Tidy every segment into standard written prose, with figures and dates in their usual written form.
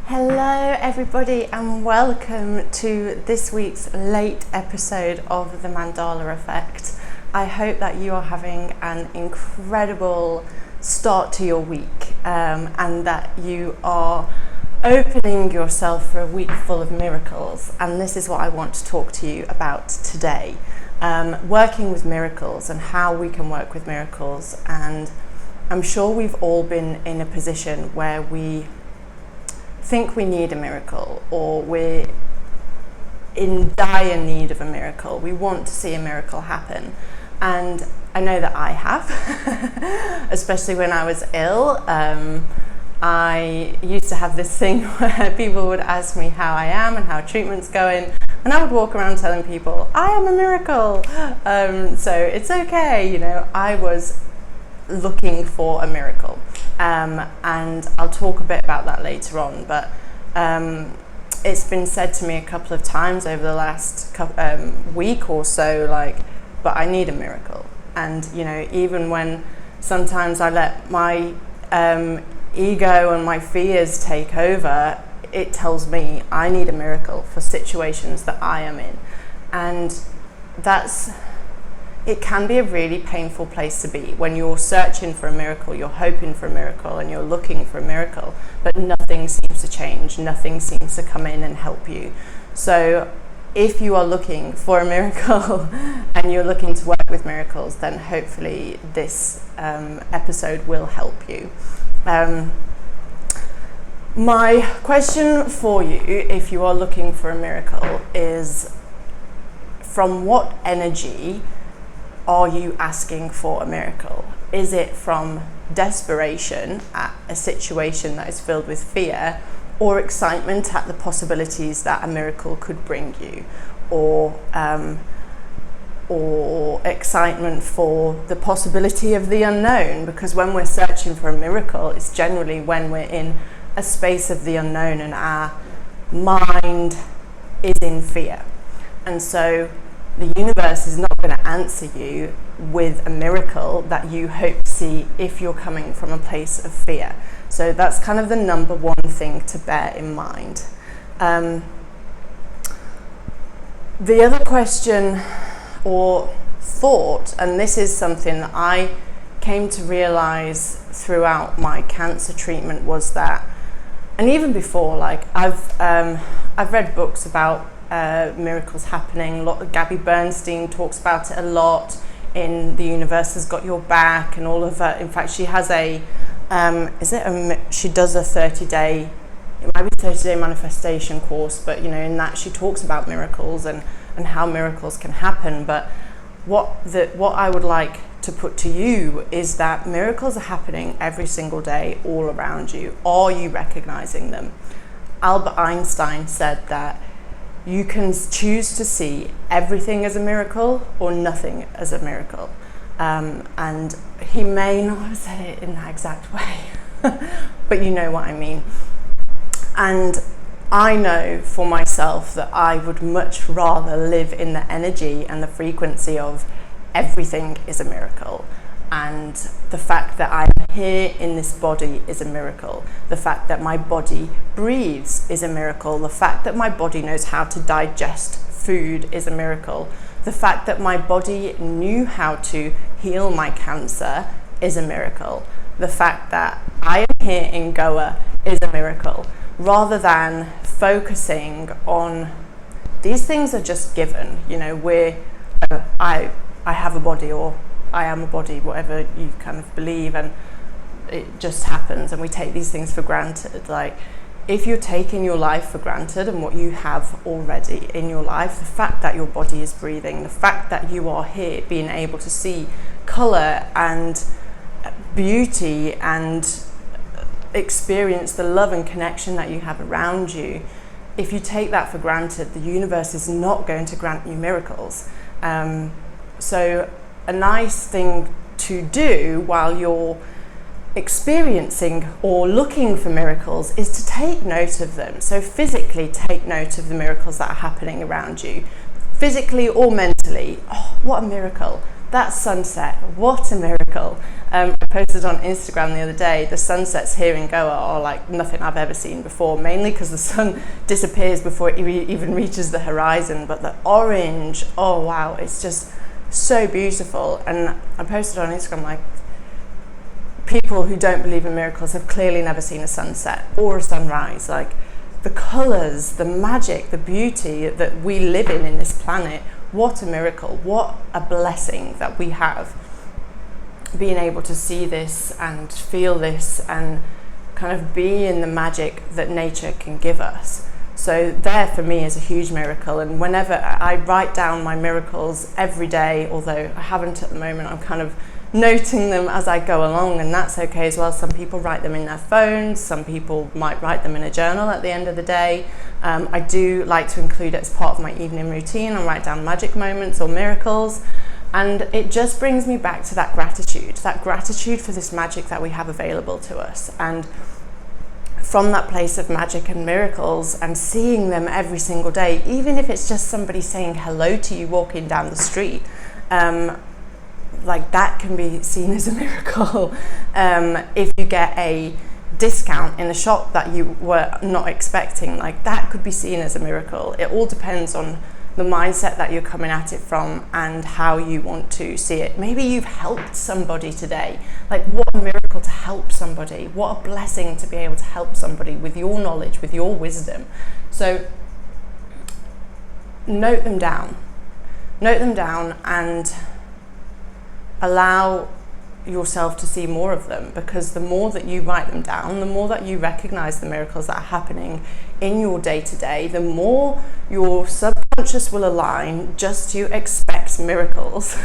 Hello everybody and welcome to this week's late episode of the Mandala Effect. I hope that you are having an incredible start to your week and that you are opening yourself for a week full of miracles, and this is what I want to talk to you about today. Working with miracles and how we can work with miracles. And I'm sure we've all been in a position where we think we need a miracle, or we're in dire need of a miracle. We want to see a miracle happen. And I know that I have, especially when I was ill. I used to have this thing where people would ask me how I am and how treatment's going, and I would walk around telling people, I am a miracle. So it's okay, you know, I was looking for a miracle. And I'll talk a bit about that later on, but it's been said to me a couple of times over the last week or so, like, but I need a miracle. And, you know, even when sometimes I let my ego and my fears take over, it tells me I need a miracle for situations that I am in. And it can be a really painful place to be when you're searching for a miracle, you're hoping for a miracle, and you're looking for a miracle, but nothing seems to change, nothing seems to come in and help you. So if you are looking for a miracle and you're looking to work with miracles, then hopefully this episode will help you. My question for you, if you are looking for a miracle, is from what energy are you asking for a miracle? Is it from desperation at a situation that is filled with fear, or excitement at the possibilities that a miracle could bring you, or excitement for the possibility of the unknown? Because when we're searching for a miracle, it's generally when we're in a space of the unknown and our mind is in fear. And so the universe is not going to answer you with a miracle that you hope to see if you're coming from a place of fear. So that's kind of the number one thing to bear in mind. The other question or thought, and this is something that I came to realize throughout my cancer treatment, was that, and even before, like I've read books about miracles happening. Gabby Bernstein talks about it a lot in The Universe Has Got Your Back and all of that. In fact, she has she does a 30-day, it might be 30-day manifestation course, but you know, in that she talks about miracles and how miracles can happen. But what I would like to put to you is that miracles are happening every single day all around you. Are you recognizing them? Albert Einstein said that you can choose to see everything as a miracle or nothing as a miracle. And he may not have said it in that exact way, but you know what I mean. And I know for myself that I would much rather live in the energy and the frequency of everything is a miracle. And the fact that I'm here in this body is a miracle. The fact that my body breathes is a miracle. The fact that my body knows how to digest food is a miracle. The fact that my body knew how to heal my cancer is a miracle. The fact that I am here in Goa is a miracle. Rather than focusing on these things are just given, you know, I have a body, or I am a body, whatever you kind of believe, and it just happens, and we take these things for granted. Like, if you're taking your life for granted and what you have already in your life, the fact that your body is breathing, the fact that you are here being able to see color and beauty and experience the love and connection that you have around you, if you take that for granted, the universe is not going to grant you miracles. So a nice thing to do while you're experiencing or looking for miracles is to take note of them. So physically take note of the miracles that are happening around you, physically or mentally. Oh, what a miracle. That sunset, what a miracle. I posted on Instagram the other day, the sunsets here in Goa are like nothing I've ever seen before, mainly because the sun disappears before it even reaches the horizon. But the orange, oh wow, it's just so beautiful. And I posted on Instagram, like, people who don't believe in miracles have clearly never seen a sunset or a sunrise. Like, the colours, the magic, the beauty that we live in this planet, what a miracle, what a blessing that we have, being able to see this and feel this and kind of be in the magic that nature can give us. So there for me is a huge miracle, and whenever I write down my miracles every day, although I haven't at the moment, I'm kind of noting them as I go along, and that's okay as well. Some people write them in their phones, some people might write them in a journal at the end of the day. I do like to include it as part of my evening routine and write down magic moments or miracles, and it just brings me back to that gratitude for this magic that we have available to us. And from that place of magic and miracles and seeing them every single day, even if it's just somebody saying hello to you walking down the street, like that can be seen as a miracle. If you get a discount in a shop that you were not expecting, like that could be seen as a miracle. It all depends on the mindset that you're coming at it from and how you want to see it. Maybe you've helped somebody today. Like, what a miracle to help somebody. What a blessing to be able to help somebody with your knowledge, with your wisdom. So note them down and allow yourself to see more of them, because the more that you write them down, the more that you recognize the miracles that are happening in your day-to-day, the more your subconscious will align just to expect miracles.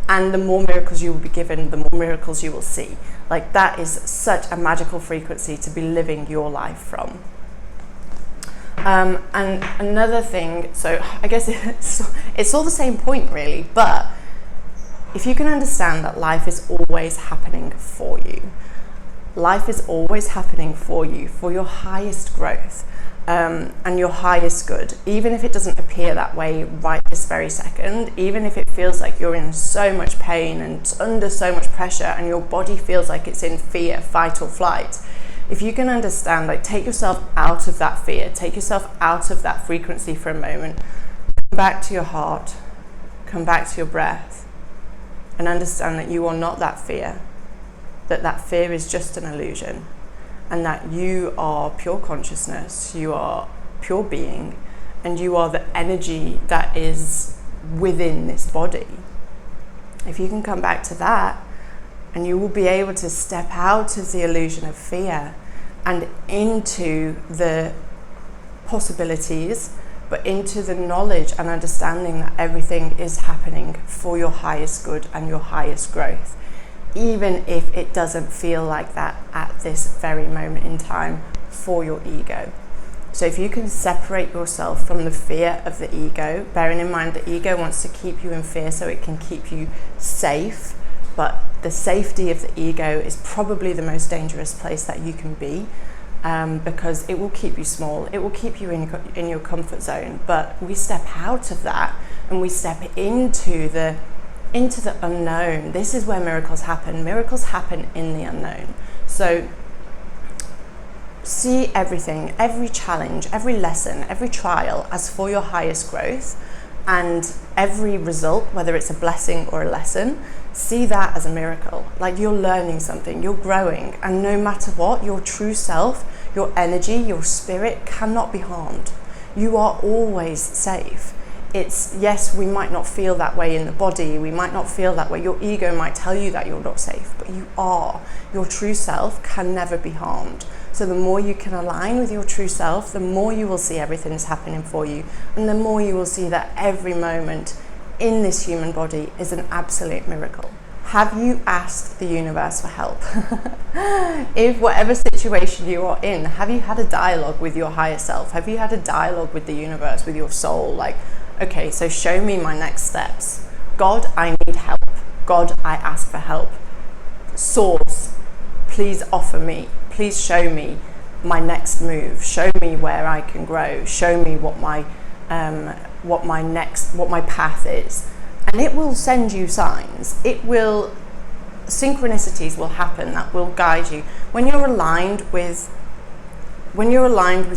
And the more miracles you will be given, the more miracles you will see. Like, that is such a magical frequency to be living your life from. And another thing, so I guess it's all the same point really, but if you can understand that life is always happening for you, life is always happening for you, for your highest growth and your highest good, even if it doesn't appear that way right this very second, even if it feels like you're in so much pain and under so much pressure and your body feels like it's in fear, fight or flight. If you can understand, like, take yourself out of that fear, take yourself out of that frequency for a moment, come back to your heart, come back to your breath, and understand that you are not that fear, that fear is just an illusion, and that you are pure consciousness, you are pure being, and you are the energy that is within this body. If you can come back to that, and you will be able to step out of the illusion of fear and into the possibilities, but into the knowledge and understanding that everything is happening for your highest good and your highest growth, even if it doesn't feel like that at this very moment in time for your ego. So if you can separate yourself from the fear of the ego, bearing in mind the ego wants to keep you in fear so it can keep you safe, but the safety of the ego is probably the most dangerous place that you can be. Because it will keep you small, it will keep you in your comfort zone. But we step out of that and we step into the unknown. This is where miracles happen. Miracles happen in the unknown. So see everything, every challenge, every lesson, every trial as for your highest growth, and every result, whether it's a blessing or a lesson, see that as a miracle. Like, you're learning something, you're growing, and no matter what, your true self, your energy, your spirit cannot be harmed. You are always safe. It's, yes, we might not feel that way in the body, we might not feel that way, your ego might tell you that you're not safe, but you are. Your true self can never be harmed. So the more you can align with your true self, the more you will see everything that's happening for you, and the more you will see that every moment in this human body is an absolute miracle. Have you asked the universe for help? If whatever situation you are in, have you had a dialogue with your higher self? Have you had a dialogue with the universe, with your soul? Like, okay, so show me my next steps. God, I need help. God, I ask for help. Source, please offer me. Please show me my next move. Show me where I can grow. Show me what my path is. And it will send you signs. It will synchronicities will happen that will guide you when you're aligned with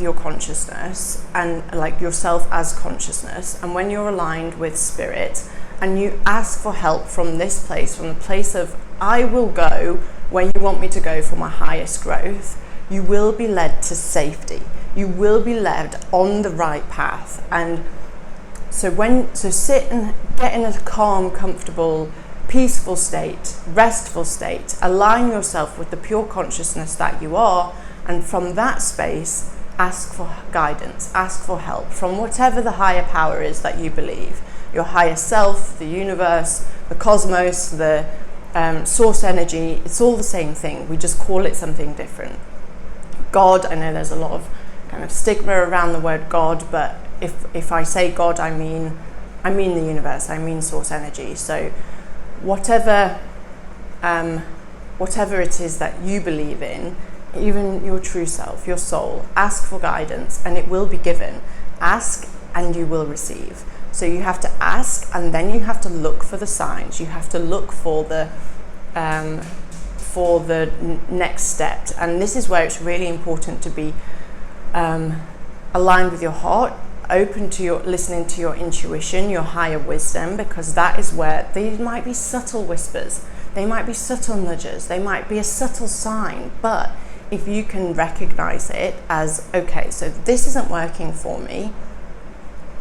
your consciousness, and like yourself as consciousness, and when you're aligned with spirit, and you ask for help from this place, from the place of I will go where you want me to go for my highest growth, you will be led to safety. You will be led on the right path. And so sit and get in a calm, comfortable, peaceful state, restful state, align yourself with the pure consciousness that you are, and from that space, ask for guidance, ask for help from whatever the higher power is that you believe. Your higher self, the universe, the cosmos, the source energy, it's all the same thing. We just call it something different. God, I know there's a lot of kind of stigma around the word God, but if I say God, I mean the universe, I mean source energy. So whatever it is that you believe in, even your true self, your soul, ask for guidance and it will be given. Ask and you will receive. So you have to ask, and then you have to look for the signs. You have to look for the next step. And this is where it's really important to be aligned with your heart, open to listening to your intuition, your higher wisdom, because that is where these might be subtle whispers. They might be subtle nudges. They might be a subtle sign. But if you can recognize it as, okay, so this isn't working for me,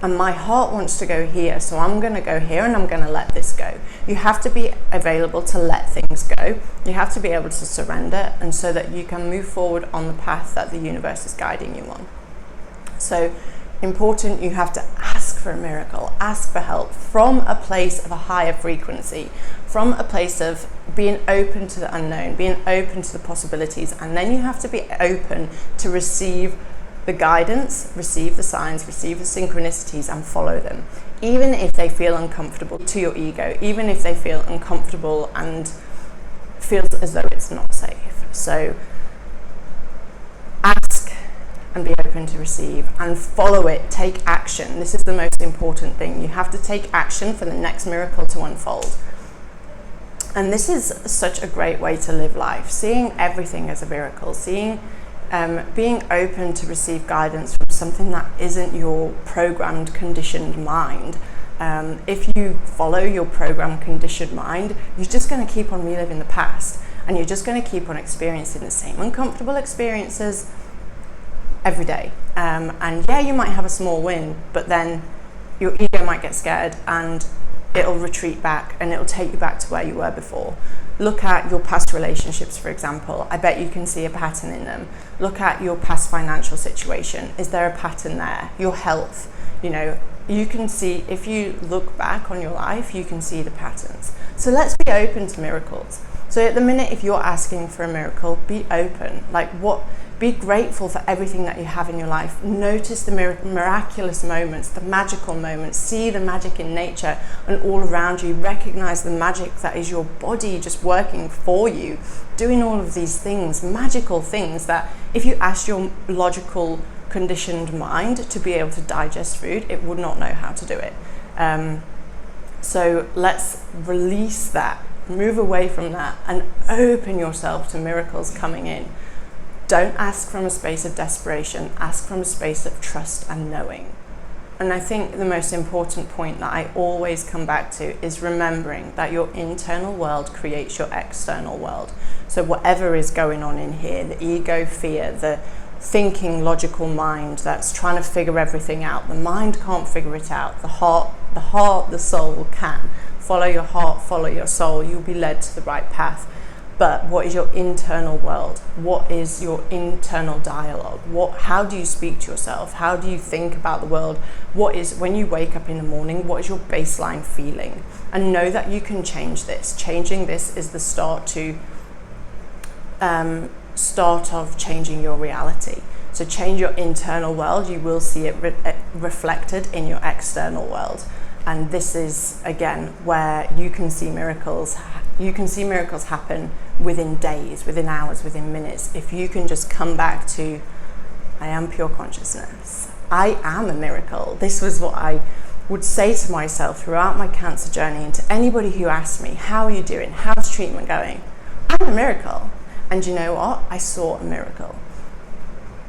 and my heart wants to go here, so I'm going to go here and I'm going to let this go. You have to be available to let things go. You have to be able to surrender, and so that you can move forward on the path that the universe is guiding you on. So important, you have to ask for a miracle, ask for help from a place of a higher frequency, from a place of being open to the unknown, being open to the possibilities, and then you have to be open to receive the guidance, receive the signs, receive the synchronicities, and follow them, even if they feel uncomfortable to your ego, even if they feel uncomfortable and feels as though it's not safe. So ask and be open to receive, and follow it, take action. This is the most important thing. You have to take action for the next miracle to unfold. And this is such a great way to live life, seeing everything as a miracle, being open to receive guidance from something that isn't your programmed, conditioned mind. If you follow your programmed, conditioned mind, you're just going to keep on reliving the past, and you're just going to keep on experiencing the same uncomfortable experiences every day. And yeah, you might have a small win, but then your ego might get scared and it'll retreat back, and it'll take you back to where you were before. Look at your past relationships, for example. I bet you can see a pattern in them. Look at your past financial situation. Is there a pattern there? Your health, you can see, if you look back on your life, you can see the patterns. So let's be open to miracles. So at the minute, if you're asking for a miracle, be open. Be grateful for everything that you have in your life. Notice the miraculous moments, the magical moments. See the magic in nature and all around you. Recognize the magic that is your body just working for you, doing all of these things, magical things that if you ask your logical, conditioned mind to be able to digest food, it would not know how to do it. So let's release that, move away from that, and open yourself to miracles coming in. Don't ask from a space of desperation, ask from a space of trust and knowing. And I think the most important point that I always come back to is remembering that your internal world creates your external world. So whatever is going on in here, the ego, fear, the thinking, logical mind that's trying to figure everything out, the mind can't figure it out. The heart, the soul can. Follow your heart, follow your soul, you'll be led to the right path. But what is your internal world? What is your internal dialogue? How do you speak to yourself? How do you think about the world? When you wake up in the morning, what is your baseline feeling? And know that you can change this. Changing this is the start of changing your reality. So change your internal world, you will see it reflected in your external world. And this is, again, where you can see miracles. You can see miracles happen within days, within hours, within minutes. If you can just come back to, I am pure consciousness. I am a miracle. This was what I would say to myself throughout my cancer journey, and to anybody who asked me, how are you doing? How's treatment going, I'm a miracle. And you know what? I saw a miracle.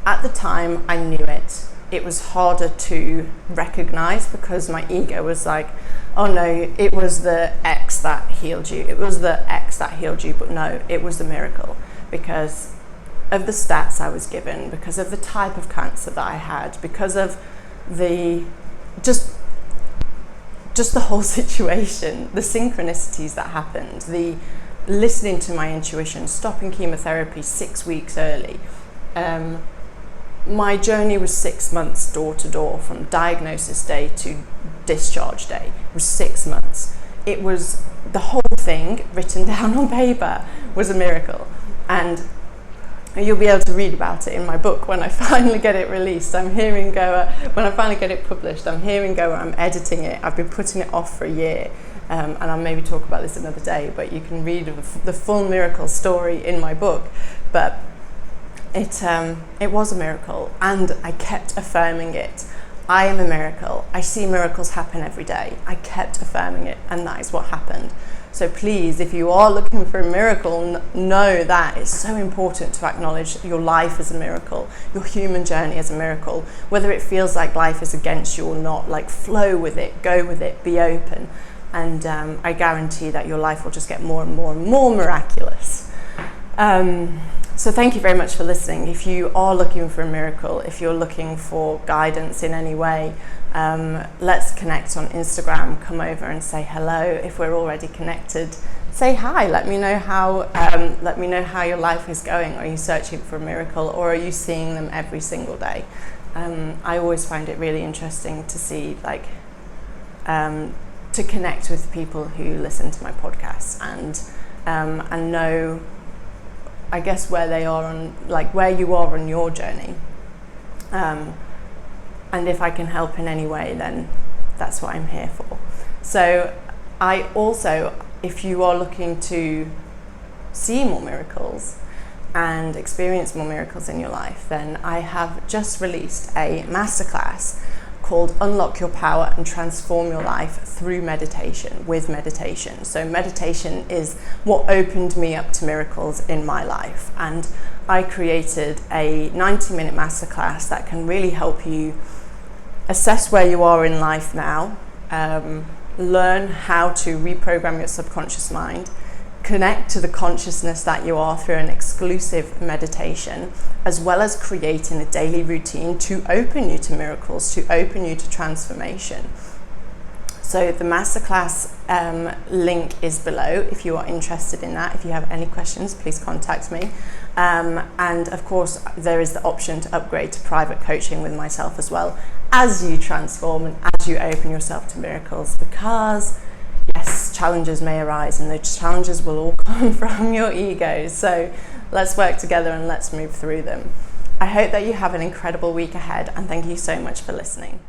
At the time, I knew it. It was harder to recognize because my ego was like, oh no, it was the X that healed you. It was the X that healed you. But no, it was the miracle because of the stats I was given, because of the type of cancer that I had, because of the just the whole situation, the synchronicities that happened, the listening to my intuition, stopping chemotherapy 6 weeks early. My journey was 6 months door to door, from diagnosis day to discharge day. It was 6 months. It was the whole thing written down on paper was a miracle. And you'll be able to read about it in my book when I finally get it released. I'm hearing go, when I finally get it published, I'm hearing go, I'm editing it. I've been putting it off for a year. And I'll maybe talk about this another day, but you can read the full miracle story in my book. But it was a miracle, and I kept affirming it. I am a miracle. I see miracles happen every day. I kept affirming it, and that is what happened. So please, if you are looking for a miracle, know that it's so important to acknowledge your life as a miracle, your human journey as a miracle, whether it feels like life is against you or not. Like, flow with it, go with it, be open. And I guarantee that your life will just get more and more and more miraculous. So thank you very much for listening. If you are looking for a miracle, if you're looking for guidance in any way, let's connect on Instagram. Come over and say hello. If we're already connected, say hi. Let me know how your life is going. Are you searching for a miracle, or are you seeing them every single day? I always find it really interesting to see, to connect with people who listen to my podcast and know, I guess, where they are on, where you are on your journey. And if I can help in any way, then that's what I'm here for. So I also, if you are looking to see more miracles and experience more miracles in your life, then I have just released a masterclass called Unlock Your Power and Transform Your Life Through Meditation, with meditation. So meditation is what opened me up to miracles in my life. And I created a 90-minute masterclass that can really help you assess where you are in life now, learn how to reprogram your subconscious mind, connect to the consciousness that you are through an exclusive meditation, as well as creating a daily routine to open you to miracles, to open you to transformation. So the masterclass link is below if you are interested in that. If you have any questions, please contact me. And of course, there is the option to upgrade to private coaching with myself as well, as you transform and as you open yourself to miracles, because yes, challenges may arise, and those challenges will all come from your ego. So let's work together and let's move through them. I hope that you have an incredible week ahead, and thank you so much for listening.